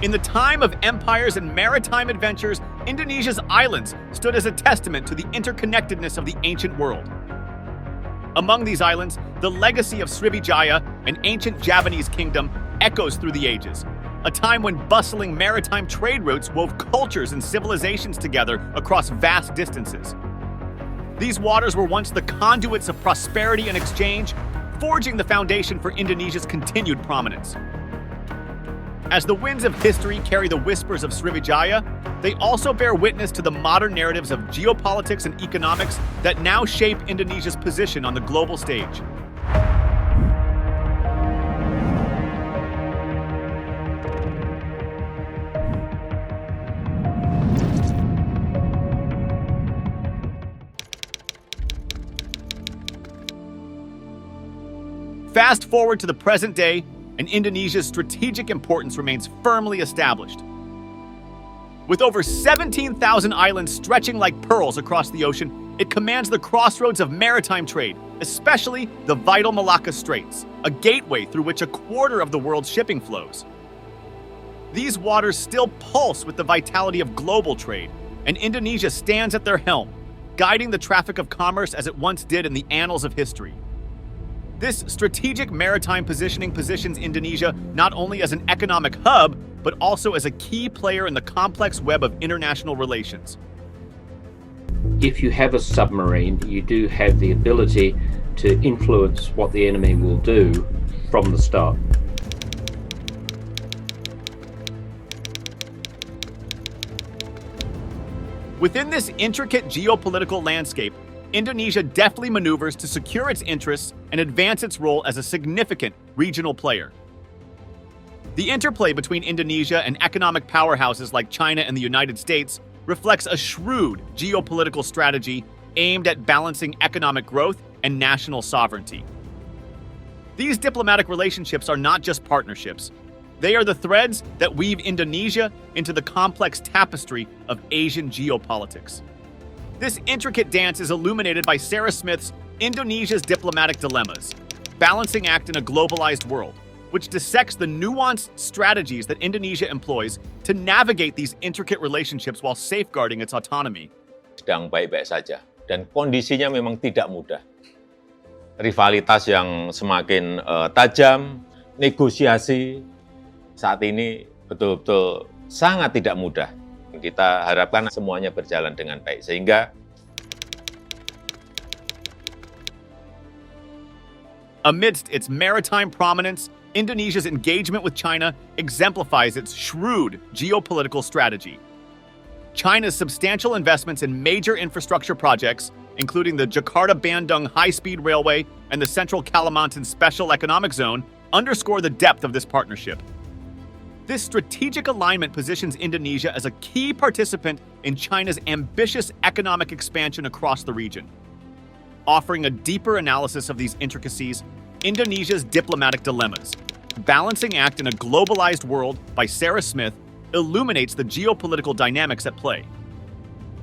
In the time of empires and maritime adventures, Indonesia's islands stood as a testament to the interconnectedness of the ancient world. Among these islands, the legacy of Sriwijaya, an ancient Javanese kingdom, echoes through the ages, a time when bustling maritime trade routes wove cultures and civilizations together across vast distances. These waters were once the conduits of prosperity and exchange, forging the foundation for Indonesia's continued prominence. As the winds of history carry the whispers of Sriwijaya, they also bear witness to the modern narratives of geopolitics and economics that now shape Indonesia's position on the global stage. Fast forward to the present day, and Indonesia's strategic importance remains firmly established. With over 17,000 islands stretching like pearls across the ocean, it commands the crossroads of maritime trade, especially the vital Malacca Straits, a gateway through which a quarter of the world's shipping flows. These waters still pulse with the vitality of global trade, and Indonesia stands at their helm, guiding the traffic of commerce as it once did in the annals of history. This strategic maritime positioning positions Indonesia not only as an economic hub, but also as a key player in the complex web of international relations. If you have a submarine, you do have the ability to influence what the enemy will do from the start. Within this intricate geopolitical landscape, Indonesia deftly maneuvers to secure its interests and advance its role as a significant regional player. The interplay between Indonesia and economic powerhouses like China and the United States reflects a shrewd geopolitical strategy aimed at balancing economic growth and national sovereignty. These diplomatic relationships are not just partnerships. They are the threads that weave Indonesia into the complex tapestry of Asian geopolitics. This intricate dance is illuminated by Sarah Smith's Indonesia's Diplomatic Dilemmas, balancing act in a globalized world, which dissects the nuanced strategies that Indonesia employs to navigate these intricate relationships while safeguarding its autonomy. Sedang baik-baik saja, dan kondisinya memang tidak mudah. Rivalitas yang semakin tajam, negosiasi saat ini betul-betul sangat tidak mudah. Kita harapkan semuanya berjalan dengan baik, sehingga amidst its maritime prominence, Indonesia's engagement with China exemplifies its shrewd geopolitical strategy. China's substantial investments in major infrastructure projects, including the Jakarta-Bandung high-speed railway and the Central Kalimantan Special Economic Zone, underscore the depth of this partnership. This strategic alignment positions Indonesia as a key participant in China's ambitious economic expansion across the region. Offering a deeper analysis of these intricacies, Indonesia's Diplomatic Dilemmas, Balancing Act in a Globalized World by Sarah Smith, illuminates the geopolitical dynamics at play.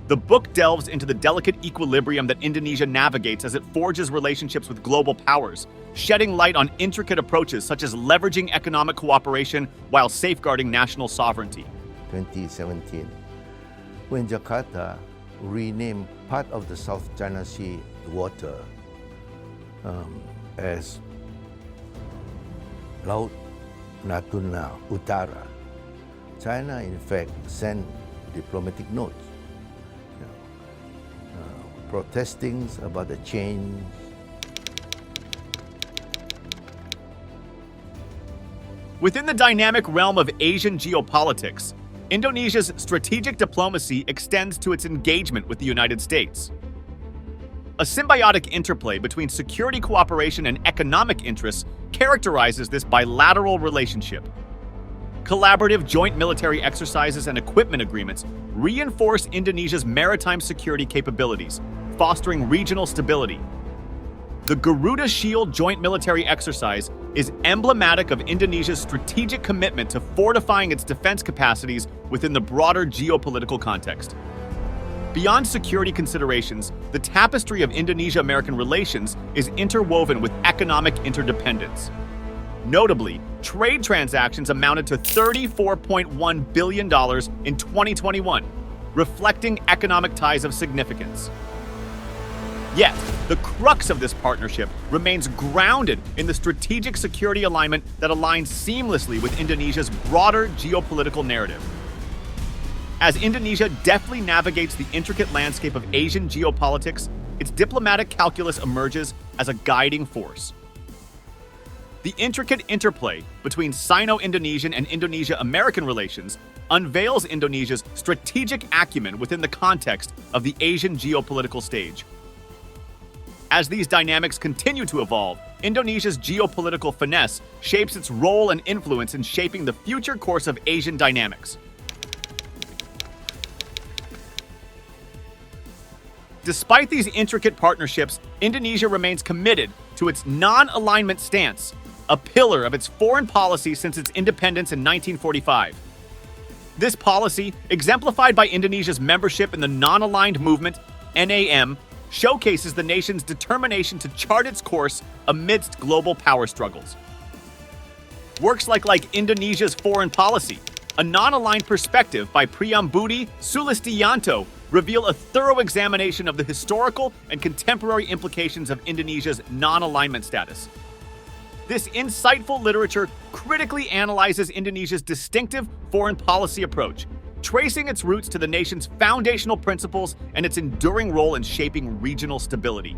The book delves into the delicate equilibrium that Indonesia navigates as it forges relationships with global powers, shedding light on intricate approaches such as leveraging economic cooperation while safeguarding national sovereignty. 2017, when Jakarta renamed part of the South China Sea water as Laut Natuna Utara, China in fact sent diplomatic notes protesting about the change. Within the dynamic realm of Asian geopolitics, Indonesia's strategic diplomacy extends to its engagement with the United States. A symbiotic interplay between security cooperation and economic interests characterizes this bilateral relationship. Collaborative joint military exercises and equipment agreements reinforce Indonesia's maritime security capabilities, fostering regional stability. The Garuda Shield joint military exercise is emblematic of Indonesia's strategic commitment to fortifying its defense capacities within the broader geopolitical context. Beyond security considerations, the tapestry of Indonesia-American relations is interwoven with economic interdependence. Notably, trade transactions amounted to $34.1 billion in 2021, reflecting economic ties of significance. Yet, the crux of this partnership remains grounded in the strategic security alignment that aligns seamlessly with Indonesia's broader geopolitical narrative. As Indonesia deftly navigates the intricate landscape of Asian geopolitics, its diplomatic calculus emerges as a guiding force. The intricate interplay between Sino-Indonesian and Indonesia-American relations unveils Indonesia's strategic acumen within the context of the Asian geopolitical stage. As these dynamics continue to evolve, Indonesia's geopolitical finesse shapes its role and influence in shaping the future course of Asian dynamics. Despite these intricate partnerships, Indonesia remains committed to its non-alignment stance, a pillar of its foreign policy since its independence in 1945. This policy, exemplified by Indonesia's membership in the Non-Aligned Movement, NAM, showcases the nation's determination to chart its course amidst global power struggles. Works like Indonesia's Foreign Policy, a non-aligned perspective by Priyambudi Sulistiyanto, reveal a thorough examination of the historical and contemporary implications of Indonesia's non-alignment status. This insightful literature critically analyzes Indonesia's distinctive foreign policy approach, tracing its roots to the nation's foundational principles and its enduring role in shaping regional stability.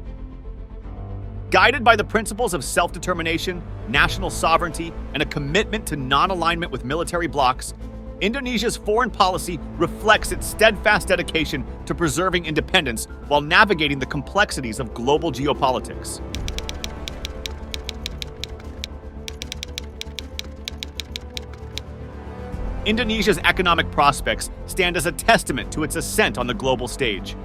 Guided by the principles of self-determination, national sovereignty, and a commitment to non-alignment with military blocs, Indonesia's foreign policy reflects its steadfast dedication to preserving independence while navigating the complexities of global geopolitics. Indonesia's economic prospects stand as a testament to its ascent on the global stage.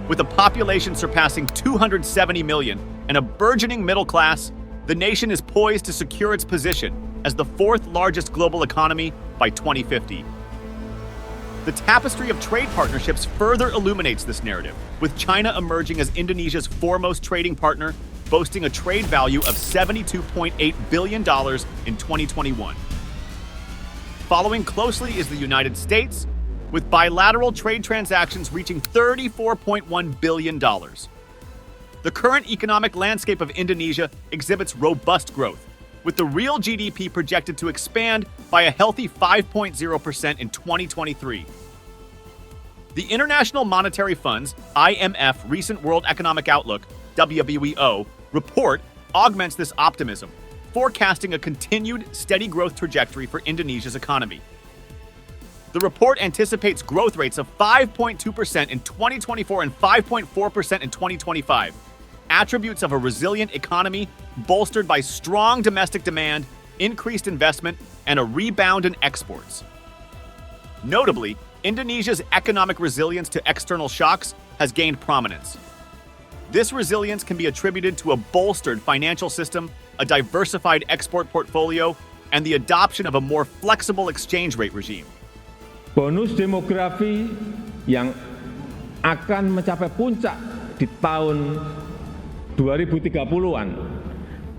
With a population surpassing 270 million and a burgeoning middle class, the nation is poised to secure its position as the fourth largest global economy by 2050. The tapestry of trade partnerships further illuminates this narrative, with China emerging as Indonesia's foremost trading partner, boasting a trade value of $72.8 billion in 2021. Following closely is the United States, with bilateral trade transactions reaching $34.1 billion. The current economic landscape of Indonesia exhibits robust growth, with the real GDP projected to expand by a healthy 5.0% in 2023. The International Monetary Fund's IMF Recent World Economic Outlook, WBO, report augments this optimism, forecasting a continued steady growth trajectory for Indonesia's economy. The report anticipates growth rates of 5.2% in 2024 and 5.4% in 2025, attributes of a resilient economy bolstered by strong domestic demand, increased investment, and a rebound in exports. Notably, Indonesia's economic resilience to external shocks has gained prominence. This resilience can be attributed to a bolstered financial system, a diversified export portfolio, and the adoption of a more flexible exchange rate regime. Bonus demografi yang akan mencapai puncak di tahun 2030-an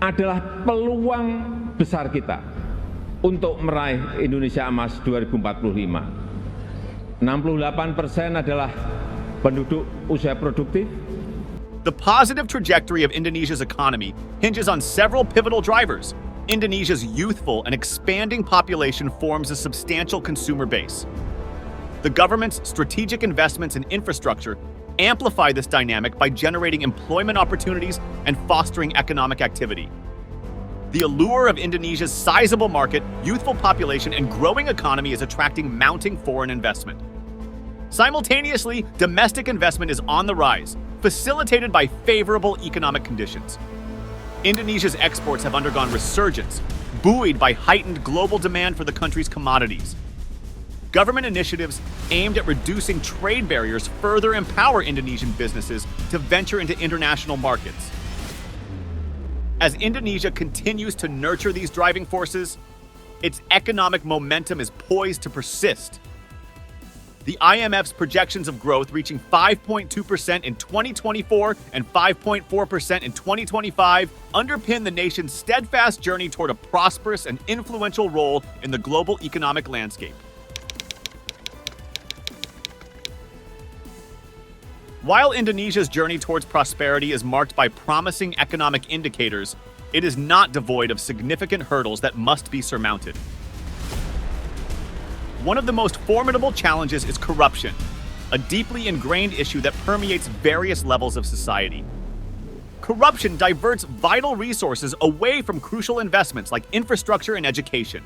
adalah peluang besar kita untuk meraih Indonesia Emas 2045. 68% adalah penduduk usia produktif. The positive trajectory of Indonesia's economy hinges on several pivotal drivers. Indonesia's youthful and expanding population forms a substantial consumer base. The government's strategic investments in infrastructure amplify this dynamic by generating employment opportunities and fostering economic activity. The allure of Indonesia's sizable market, youthful population, and growing economy is attracting mounting foreign investment. Simultaneously, domestic investment is on the rise, facilitated by favorable economic conditions. Indonesia's exports have undergone resurgence, buoyed by heightened global demand for the country's commodities. Government initiatives aimed at reducing trade barriers further empower Indonesian businesses to venture into international markets. As Indonesia continues to nurture these driving forces, its economic momentum is poised to persist. The IMF's projections of growth reaching 5.2% in 2024 and 5.4% in 2025 underpin the nation's steadfast journey toward a prosperous and influential role in the global economic landscape. While Indonesia's journey towards prosperity is marked by promising economic indicators, it is not devoid of significant hurdles that must be surmounted. One of the most formidable challenges is corruption, a deeply ingrained issue that permeates various levels of society. Corruption diverts vital resources away from crucial investments like infrastructure and education,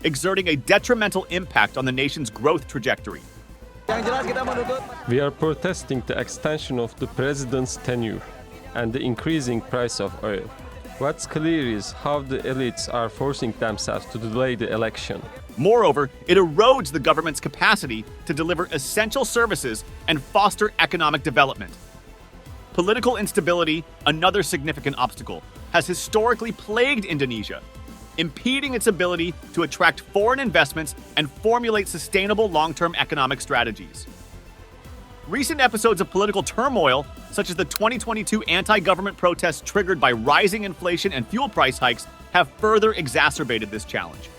exerting a detrimental impact on the nation's growth trajectory. We are protesting the extension of the president's tenure and the increasing price of oil. What's clear is how the elites are forcing themselves to delay the election. Moreover, it erodes the government's capacity to deliver essential services and foster economic development. Political instability, another significant obstacle, has historically plagued Indonesia, impeding its ability to attract foreign investments and formulate sustainable long-term economic strategies. Recent episodes of political turmoil, such as the 2022 anti-government protests triggered by rising inflation and fuel price hikes, have further exacerbated this challenge.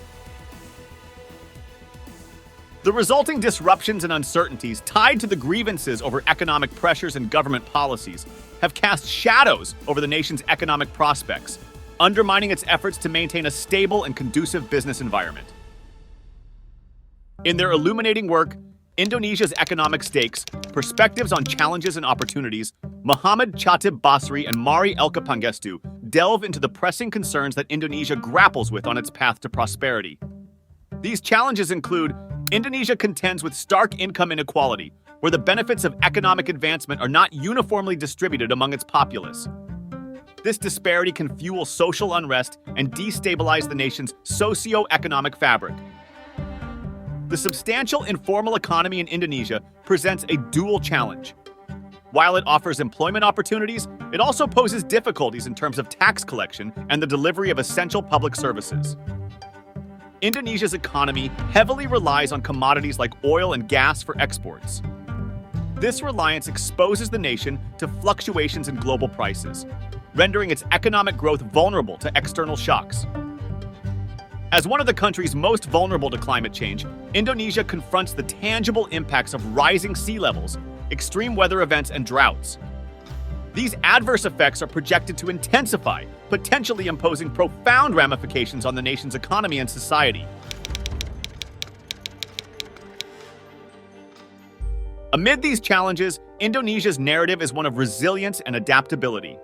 The resulting disruptions and uncertainties tied to the grievances over economic pressures and government policies have cast shadows over the nation's economic prospects, undermining its efforts to maintain a stable and conducive business environment. In their illuminating work, Indonesia's Economic Stakes, Perspectives on Challenges and Opportunities, Muhammad Chatib Basri and Mari Elka Pangestu delve into the pressing concerns that Indonesia grapples with on its path to prosperity. These challenges include Indonesia contends with stark income inequality, where the benefits of economic advancement are not uniformly distributed among its populace. This disparity can fuel social unrest and destabilize the nation's socio-economic fabric. The substantial informal economy in Indonesia presents a dual challenge. While it offers employment opportunities, it also poses difficulties in terms of tax collection and the delivery of essential public services. Indonesia's economy heavily relies on commodities like oil and gas for exports. This reliance exposes the nation to fluctuations in global prices, rendering its economic growth vulnerable to external shocks. As one of the countries most vulnerable to climate change, Indonesia confronts the tangible impacts of rising sea levels, extreme weather events, and droughts. These adverse effects are projected to intensify, potentially imposing profound ramifications on the nation's economy and society. Amid these challenges, Indonesia's narrative is one of resilience and adaptability.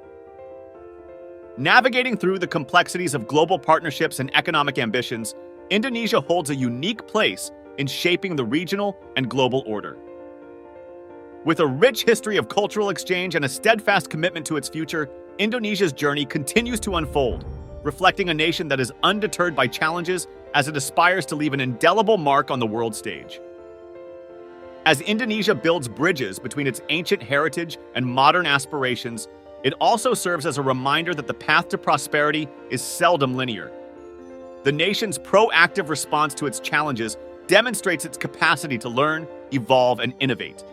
Navigating through the complexities of global partnerships and economic ambitions, Indonesia holds a unique place in shaping the regional and global order. With a rich history of cultural exchange and a steadfast commitment to its future, Indonesia's journey continues to unfold, reflecting a nation that is undeterred by challenges as it aspires to leave an indelible mark on the world stage. As Indonesia builds bridges between its ancient heritage and modern aspirations, it also serves as a reminder that the path to prosperity is seldom linear. The nation's proactive response to its challenges demonstrates its capacity to learn, evolve, and innovate.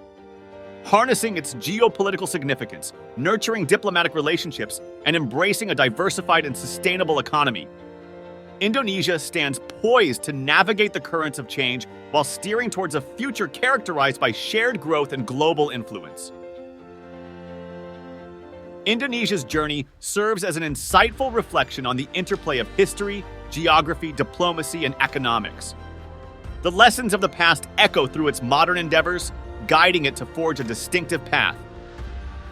Harnessing its geopolitical significance, nurturing diplomatic relationships, and embracing a diversified and sustainable economy, Indonesia stands poised to navigate the currents of change while steering towards a future characterized by shared growth and global influence. Indonesia's journey serves as an insightful reflection on the interplay of history, geography, diplomacy, and economics. The lessons of the past echo through its modern endeavors, guiding it to forge a distinctive path.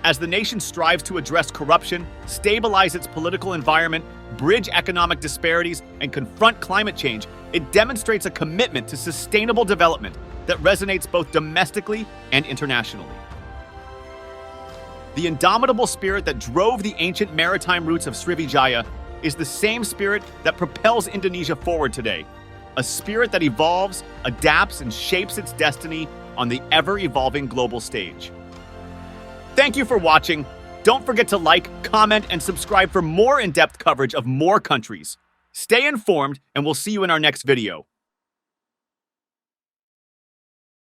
As the nation strives to address corruption, stabilize its political environment, bridge economic disparities, and confront climate change, it demonstrates a commitment to sustainable development that resonates both domestically and internationally. The indomitable spirit that drove the ancient maritime routes of Sriwijaya is the same spirit that propels Indonesia forward today, a spirit that evolves, adapts, and shapes its destiny on the ever-evolving global stage. Thank you for watching. Don't forget to like, comment, and subscribe for more in-depth coverage of more countries. Stay informed, and we'll see you in our next video.